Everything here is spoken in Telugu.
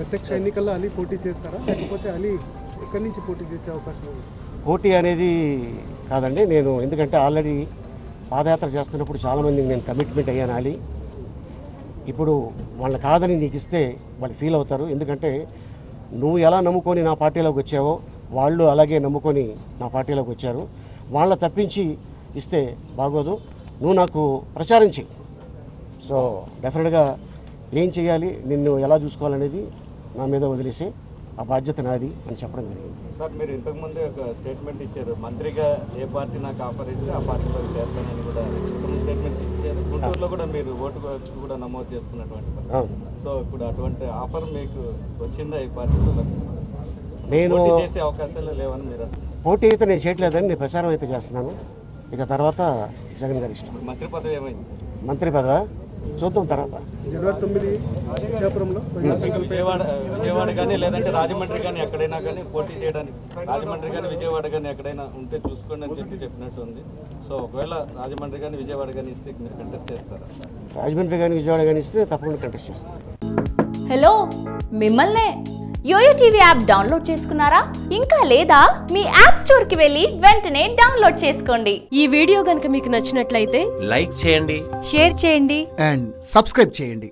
ప్రత్యక్ష ఎన్నికల్లో అలీ పోటీ చేస్తారా లేకపోతే అలీ ఎక్కడి నుంచి పోటీ చేసే అవకాశం ఉంది? పోటీ అనేది కాదండి, నేను ఎందుకంటే ఆల్రెడీ పాదయాత్ర చేస్తున్నప్పుడు చాలామందికి నేను కమిట్మెంట్ అయ్యాను అలీ. ఇప్పుడు వాళ్ళని కాదని నీకు ఇస్తే వాళ్ళు ఫీల్ అవుతారు. ఎందుకంటే నువ్వు ఎలా నమ్ముకొని నా పార్టీలోకి వచ్చావో వాళ్ళు అలాగే నమ్ముకొని నా పార్టీలోకి వచ్చారు. వాళ్ళ తప్పించి ఇస్తే బాగోదు. నువ్వు నాకు ప్రచారం చెయ్యి. సో డెఫినెట్గా ఏం చేయాలి, నిన్ను ఎలా చూసుకోవాలనేది నా మీద వదిలేసి ఆ బాధ్యత నాది అని చెప్పడం జరిగింది. సార్, మీరు ఇంతకుముందే ఒక స్టేట్మెంట్ ఇచ్చారు, మంత్రిగా ఏ పార్టీ నాకు ఆఫర్ ఇస్తే ఆ పార్టీలో చేస్తానని కూడా స్టేట్మెంట్ ఇచ్చారు. గుంటూరులో కూడా మీరు ఓటు కూడా నమోదు చేసుకున్నటువంటి. సో ఇప్పుడు అటువంటి ఆఫర్ మీకు వచ్చిందా ఈ పార్టీలో? నేను చేసే అవకాశాలు లేవని మీరు? పోటీ అయితే నేను చేయట్లేదని నేను ప్రచారం అయితే చేస్తున్నాను. ఇక తర్వాత జగన్ గారి ఇష్టం. మంత్రి పదవి ఏమైంది? మంత్రి పదవి చూద్దాం తర్వాత. జనవరి 9 విజయవాడ కానీ లేదంటే రాజమండ్రి కానీ ఎక్కడైనా కానీ పోటీ చేయడానికి, రాజమండ్రి కానీ విజయవాడ కానీ ఎక్కడైనా ఉంటే చూసుకోండి అని చెప్పినట్టు ఉంది. సో ఒకవేళ రాజమండ్రి కానీ విజయవాడ కానీ ఇస్తే మీరు కంటెస్ట్ చేస్తారా? రాజమండ్రి కానీ విజయవాడ కానీ ఇస్తే తప్పకుండా కంటెస్ట్ చేస్తాను. హలో, మిమ్మల్నే యోయో టీవీ యాప్ డౌన్లోడ్ చేసుకున్నారా? ఇంకా లేదా? మీ యాప్ స్టోర్ కి వెళ్ళి వెంటనే డౌన్లోడ్ చేసుకోండి. ఈ వీడియో గనుక మీకు నచ్చినట్లయితే లైక్ చేయండి, షేర్ చేయండి అండ్ సబ్స్క్రైబ్ చేయండి.